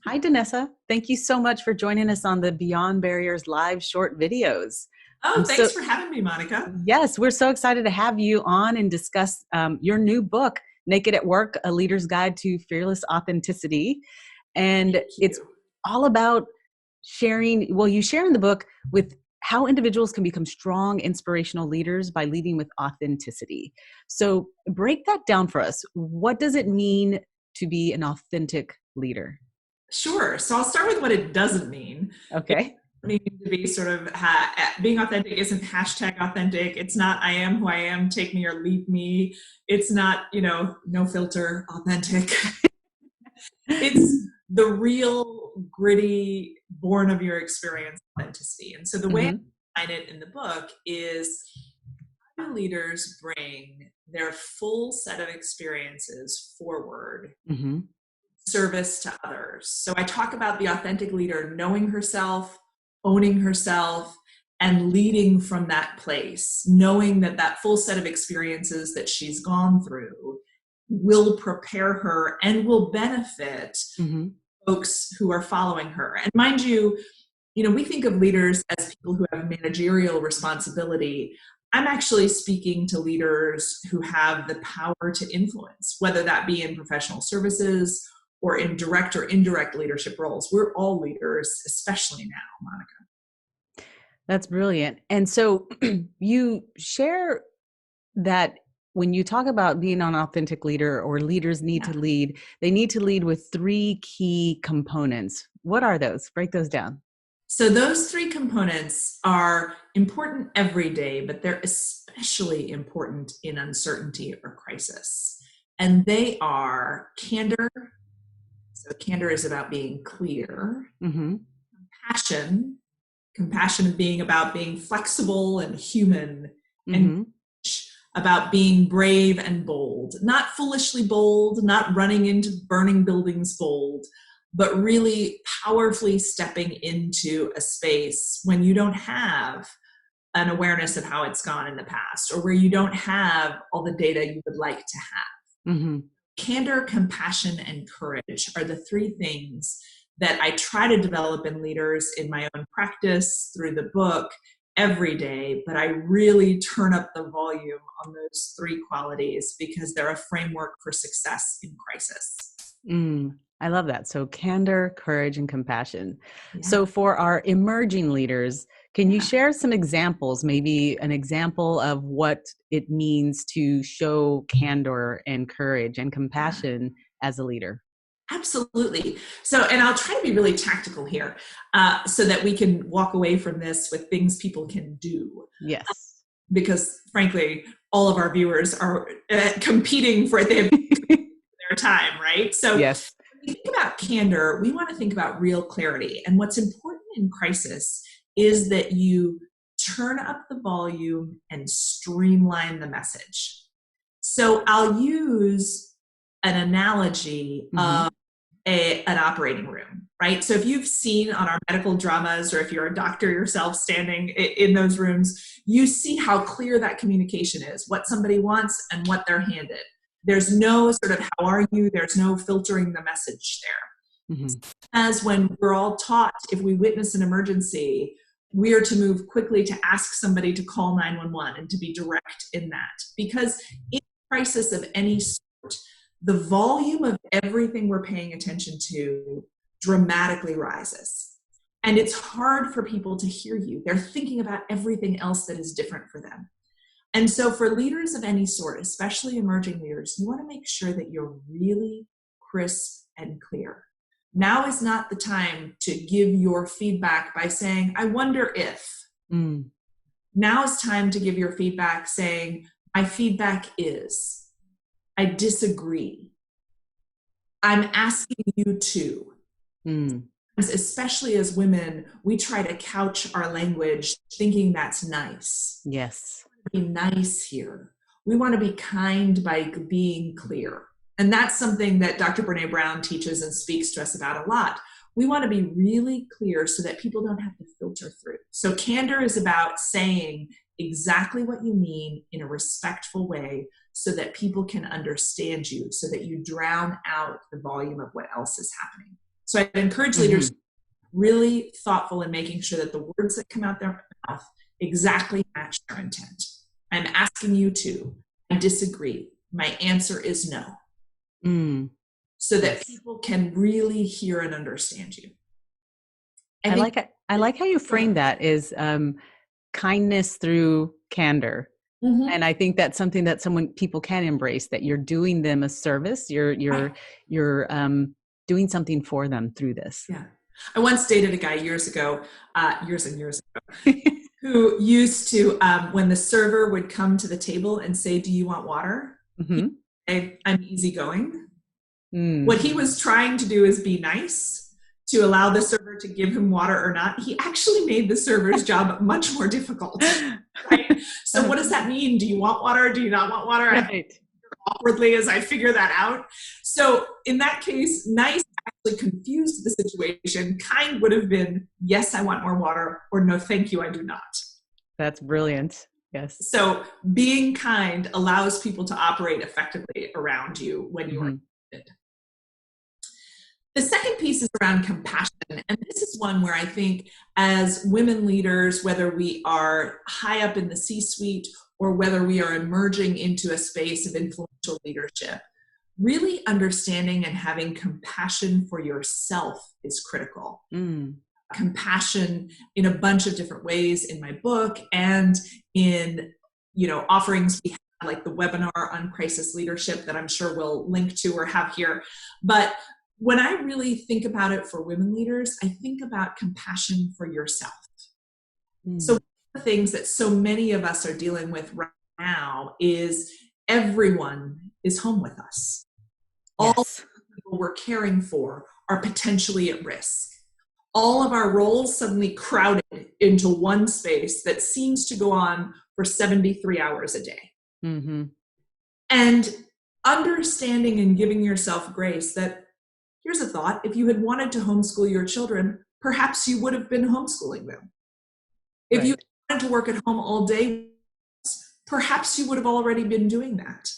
Hi, Danessa. Thank you so much for joining us on the Beyond Barriers live short videos. Oh, I'm so, thanks for having me, Monica. yes, we're so excited to have you on and discuss your new book, Naked at Work, A Leader's Guide to Fearless Authenticity. And Thank it's you. all about sharing, well, you share in the book with how individuals can become strong, inspirational leaders by leading with authenticity. So break that down for us. What does it mean to be an authentic leader? Sure. So I'll start with what it doesn't mean. It Okay. doesn't mean to be sort of being authentic isn't hashtag authentic. It's not I am who I am, take me or leave me. It's not, no filter authentic. It's the real gritty, born of your experience authenticity. And so the way Hmm. I find it in the book is how do leaders bring their full set of experiences forward Hmm. service to others. So I talk about the authentic leader knowing herself, owning herself, and leading from that place, knowing that that full set of experiences that she's gone through will prepare her and will benefit Hmm. folks who are following her. And mind you, we think of leaders as people who have managerial responsibility. I'm actually speaking to leaders who have the power to influence, whether that be in professional services or in direct or indirect leadership roles. We're all leaders, especially now, Monica. That's brilliant. And so you share that when you talk about being an authentic leader or leaders need Yeah. to lead, they need to lead with three key components. What are those? Break those down. So those three components are important every day, but they're especially important in uncertainty or crisis. And they are candor. So candor is about being clear. Hmm. Passion, compassion being about being flexible and human, and Hmm. about being brave and bold, not foolishly bold, not running into burning buildings bold, but really powerfully stepping into a space when you don't have an awareness of how it's gone in the past or where you don't have all the data you would like to have. Hmm. Candor, compassion, and courage are the three things that I try to develop in leaders in my own practice through the book every day, but I really turn up the volume on those three qualities because they're a framework for success in crisis. I love that. So candor, courage, and compassion. Yeah, So for our emerging leaders, can you yeah, share some examples, maybe an example of what it means to show candor and courage and yeah. compassion as a leader? Absolutely. So, and I'll try to be really tactical here so that we can walk away from this with things people can do. Yes. Because frankly, all of our viewers are competing for their time, right? So when Yes. we think about candor, we want to think about real clarity. And what's important in crisis is that you turn up the volume and streamline the message. So I'll use an analogy Hmm. of an operating room, right? So if you've seen on our medical dramas, or if you're a doctor yourself standing in those rooms, you see how clear that communication is, what somebody wants and what they're handed. There's no sort of how are you, there's no filtering the message there. Hmm. As when we're all taught, if we witness an emergency, we are to move quickly to ask somebody to call 911 and to be direct in that. Because in a crisis of any sort, the volume of everything we're paying attention to dramatically rises. And it's hard for people to hear you. They're thinking about everything else that is different for them. And so for leaders of any sort, especially emerging leaders, you want to make sure that you're really crisp and clear. Now is not the time to give your feedback by saying, I wonder if. Mm. Now is time to give your feedback saying, my feedback is, I disagree. I'm asking you to. Mm. Especially as women, we try to couch our language thinking that's nice. Yes. Be nice here. We want to be kind by being clear. And that's something that Dr. Brene Brown teaches and speaks to us about a lot. We want to be really clear so that people don't have to filter through. So candor is about saying exactly what you mean in a respectful way so that people can understand you, so that you drown out the volume of what else is happening. So I'd encourage leaders really thoughtful in making sure that the words that come out their mouth exactly match their intent. I'm asking you to. I disagree. My answer is no. So that people can really hear and understand you. I like how you frame that is kindness through candor. And I think that's something that people can embrace, that you're doing them a service. You're doing something for them through this. Yeah. I once dated a guy years and years ago, who used to, when the server would come to the table and say, "Do you want water?" He'd say, "I'm easygoing." What he was trying to do is be nice to allow the server to give him water or not. He actually made the server's job much more difficult. Right? So what does that mean? Do you want water? Do you not want water? Right. Awkwardly as I figure that out. So in that case, nice actually confused the situation. Kind would have been, "Yes, I want more water," or "No, thank you, I do not." That's brilliant. Yes. So being kind allows people to operate effectively around you when you are needed. The second piece is around compassion. And this is one where I think as women leaders, whether we are high up in the C-suite or whether we are emerging into a space of influential leadership, really understanding and having compassion for yourself is critical. Compassion in a bunch of different ways in my book and in, offerings we have, like the webinar on crisis leadership that I'm sure we'll link to or have here. But when I really think about it for women leaders, I think about compassion for yourself. So one of the things that so many of us are dealing with right now is everyone is home with us. All the people we're caring for are potentially at risk. All of our roles suddenly crowded into one space that seems to go on for 73 hours a day. And understanding and giving yourself grace that, here's a thought, if you had wanted to homeschool your children, perhaps you would have been homeschooling them. If you wanted to work at home all day, perhaps you would have already been doing that.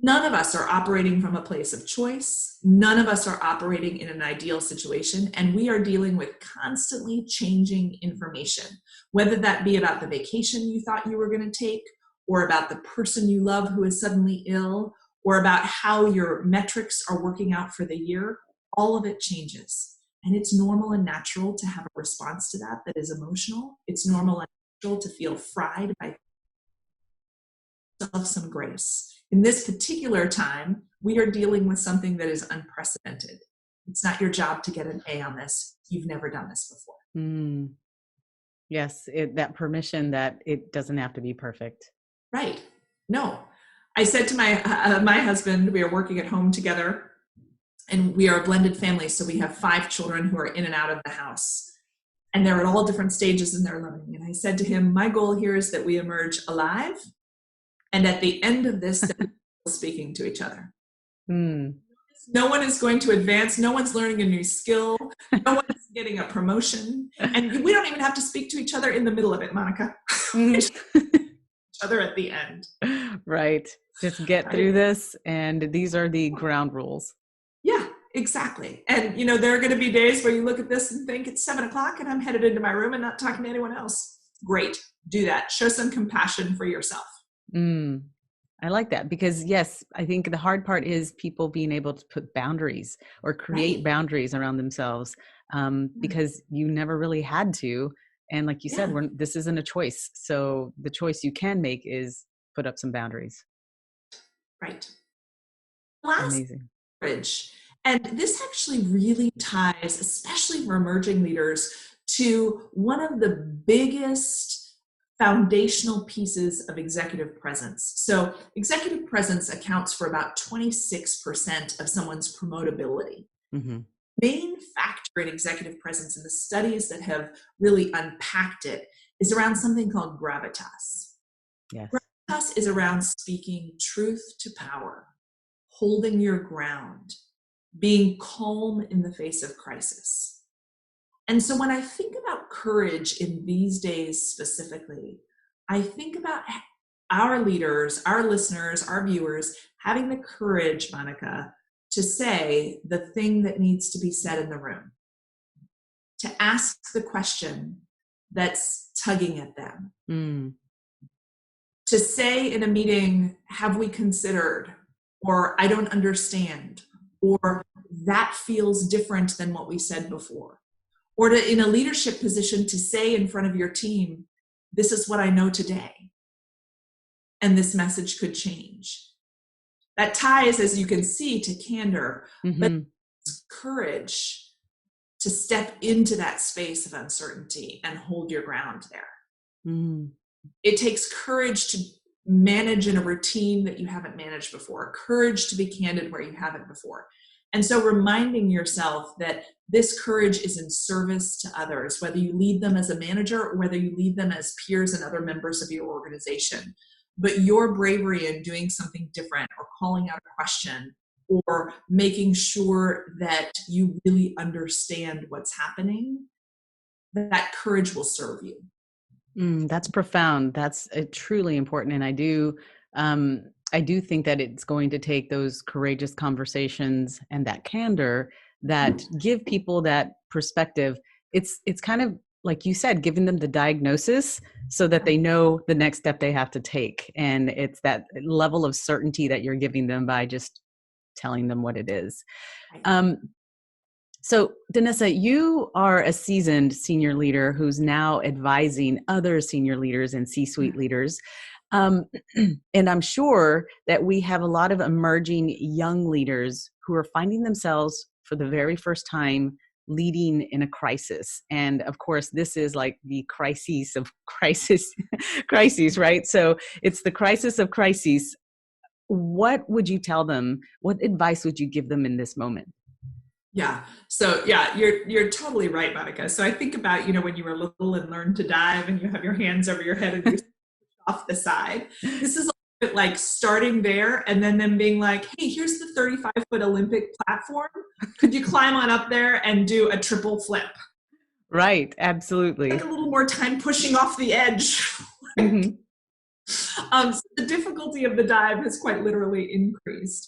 None of us are operating from a place of choice. None of us are operating in an ideal situation, and we are dealing with constantly changing information, whether that be about the vacation you thought you were going to take, or about the person you love who is suddenly ill, or about how your metrics are working out for the year. All of it changes. And it's normal and natural to have a response to that is emotional. It's normal and natural to feel fried by some grace. In this particular time, we are dealing with something that is unprecedented. It's not your job to get an A on this. You've never done this before. Yes, that permission that it doesn't have to be perfect. Right. No. I said to my husband, we are working at home together, and we are a blended family. So we have 5 children who are in and out of the house, and they're at all different stages in their learning. And I said to him, my goal here is that we emerge alive, and at the end of this, that we're speaking to each other. No one is going to advance. No one's learning a new skill. No one's getting a promotion. And we don't even have to speak to each other in the middle of it, Monica. Each other at the end. Right. Just get through this. And these are the ground rules. Yeah, exactly. And, there are going to be days where you look at this and think it's 7:00 and I'm headed into my room and not talking to anyone else. Great. Do that. Show some compassion for yourself. I like that because yes, I think the hard part is people being able to put boundaries or create boundaries around themselves because you never really had to. And like you said, this isn't a choice. So the choice you can make is put up some boundaries. Right. Amazing. Courage. And this actually really ties, especially for emerging leaders, to one of the biggest foundational pieces of executive presence. So executive presence accounts for about 26% of someone's promotability. Main factor in executive presence, and the studies that have really unpacked it, is around something called gravitas. Yes. Gravitas is around speaking truth to power, holding your ground, being calm in the face of crisis. And so when I think about courage in these days specifically, I think about our leaders, our listeners, our viewers having the courage, Monica, to say the thing that needs to be said in the room, to ask the question that's tugging at them. To say in a meeting, have we considered, or I don't understand, or that feels different than what we said before. Or to, in a leadership position, to say in front of your team, this is what I know today, and this message could change. That ties, as you can see, to candor, but it's courage to step into that space of uncertainty and hold your ground there. It takes courage to manage in a routine that you haven't managed before, courage to be candid where you haven't before. And so reminding yourself that this courage is in service to others, whether you lead them as a manager or whether you lead them as peers and other members of your organization. But your bravery in doing something different, or calling out a question, or making sure that you really understand what's happening, that courage will serve you. That's profound. That's truly important. And I do think that it's going to take those courageous conversations and that candor that give people that perspective. It's kind of like you said, giving them the diagnosis so that they know the next step they have to take. And it's that level of certainty that you're giving them by just telling them what it is. So, Danessa, you are a seasoned senior leader who's now advising other senior leaders and C-suite leaders. And I'm sure that we have a lot of emerging young leaders who are finding themselves for the very first time leading in a crisis. And of course, this is like the crises of crises, right? So it's the crisis of crises. What would you tell them? What advice would you give them in this moment? Yeah. So yeah, you're totally right, Monica. So I think about, when you were little and learned to dive and you have your hands over your head and you off the side. This is a bit like starting there and then them being like, hey, here's the 35-foot Olympic platform. Could you climb on up there and do a triple flip? Right. Absolutely. Like a little more time pushing off the edge. So the difficulty of the dive has quite literally increased.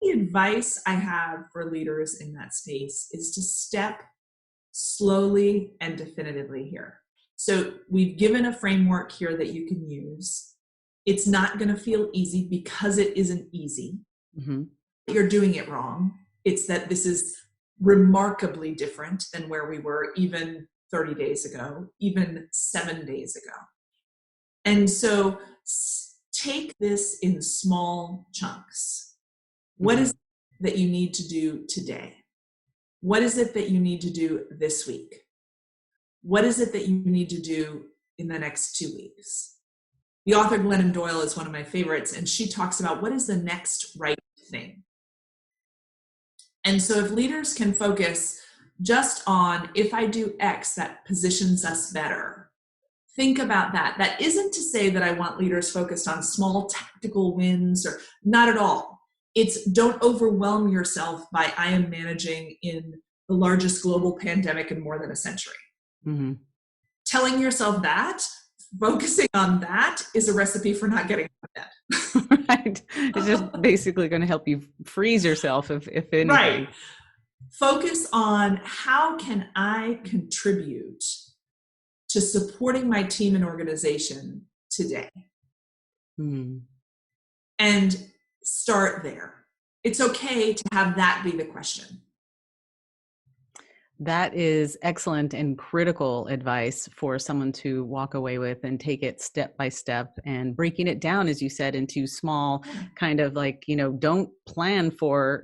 The advice I have for leaders in that space is to step slowly and definitively here. So we've given a framework here that you can use. It's not going to feel easy because it isn't easy. You're doing it wrong. It's that this is remarkably different than where we were even 30 days ago, even 7 days ago. And so take this in small chunks. What is it that you need to do today? What is it that you need to do this week? What is it that you need to do in the next 2 weeks? The author Glennon Doyle is one of my favorites, and she talks about what is the next right thing. And so if leaders can focus just on, if I do X, that positions us better. Think about that. That isn't to say that I want leaders focused on small tactical wins, or not at all. It's don't overwhelm yourself by I am managing in the largest global pandemic in more than a century. Telling yourself that, focusing on that, is a recipe for not getting out of bed. Right. It's just basically going to help you freeze yourself, if anything. Right. Focus on how can I contribute to supporting my team and organization today. And start there. It's okay to have that be the question. That is excellent and critical advice for someone to walk away with and take it step by step, and breaking it down, as you said, into small kind of like, don't plan for,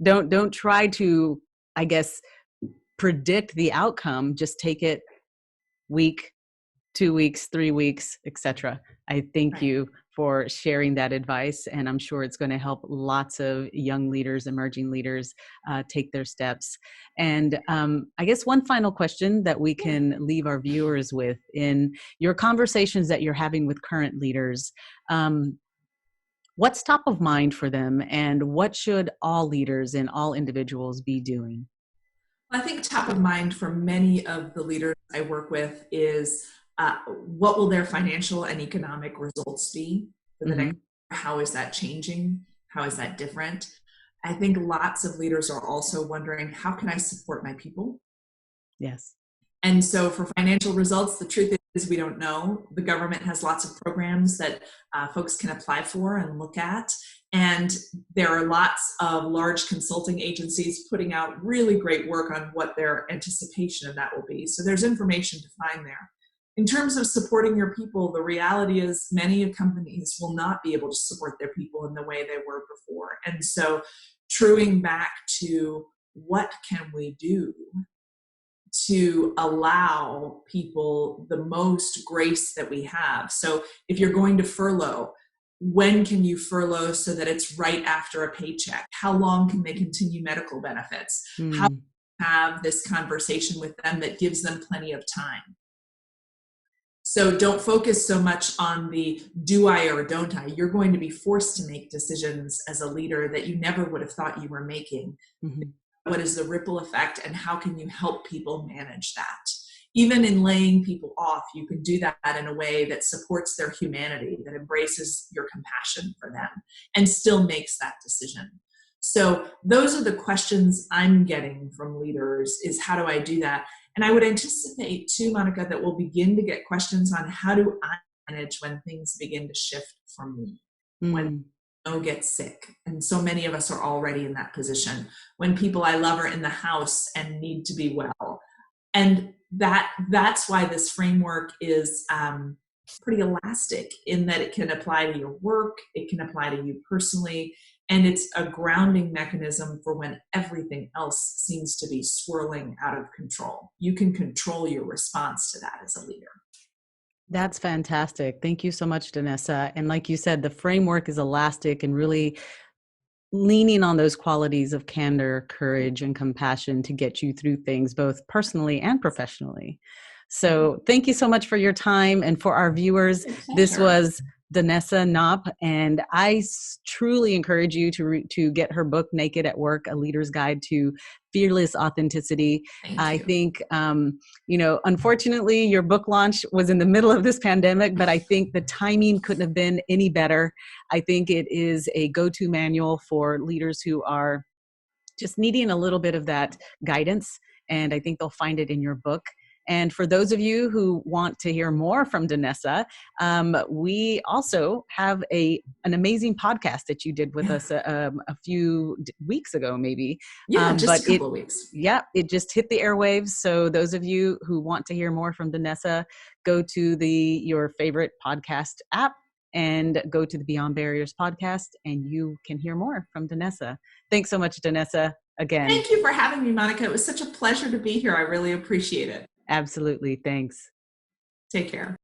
don't try to, I guess, predict the outcome. Just take it week, 2 weeks, 3 weeks, etc. I thank you for sharing that advice, and I'm sure it's going to help lots of young leaders, emerging leaders, take their steps. And I guess one final question that we can leave our viewers with: in your conversations that you're having with current leaders, what's top of mind for them, and what should all leaders and all individuals be doing? I think top of mind for many of the leaders I work with is what will their financial and economic results be for the next year? How is that changing? How is that different? I think lots of leaders are also wondering, how can I support my people? Yes. And so for financial results, the truth is we don't know. The government has lots of programs that folks can apply for and look at. And there are lots of large consulting agencies putting out really great work on what their anticipation of that will be. So there's information to find there. In terms of supporting your people, the reality is many companies will not be able to support their people in the way they were before. And so truing back to what can we do to allow people the most grace that we have. So if you're going to furlough, when can you furlough so that it's right after a paycheck? How long can they continue medical benefits? How can you have this conversation with them that gives them plenty of time? So don't focus so much on the do I or don't I. You're going to be forced to make decisions as a leader that you never would have thought you were making. Mm-hmm. What is the ripple effect, and how can you help people manage that? Even in laying people off, you can do that in a way that supports their humanity, that embraces your compassion for them, and still makes that decision. So those are the questions I'm getting from leaders, is how do I do that? And I would anticipate too, Monica, that we'll begin to get questions on how do I manage when things begin to shift for me, when get sick. And so many of us are already in that position, when people I love are in the house and need to be well. And that's why this framework is pretty elastic, in that it can apply to your work, it can apply to you personally, and it's a grounding mechanism for when everything else seems to be swirling out of control. You can control your response to that as a leader. That's fantastic. Thank you so much, Danessa. And like you said, the framework is elastic and really leaning on those qualities of candor, courage, and compassion to get you through things, both personally and professionally. So thank you so much for your time. And for our viewers, this was Danessa Knaupp, and I truly encourage you to get her book, Naked at Work, A Leader's Guide to Fearless Authenticity. I think, unfortunately, your book launch was in the middle of this pandemic, but I think the timing couldn't have been any better. I think it is a go-to manual for leaders who are just needing a little bit of that guidance, and I think they'll find it in your book. And for those of you who want to hear more from Danessa, we also have an amazing podcast that you did with us a few weeks ago, maybe. Yeah, just a couple of weeks. Yeah, it just hit the airwaves. So those of you who want to hear more from Danessa, go to your favorite podcast app and go to the Beyond Barriers podcast, and you can hear more from Danessa. Thanks so much, Danessa, again. Thank you for having me, Monica. It was such a pleasure to be here. I really appreciate it. Absolutely. Thanks. Take care.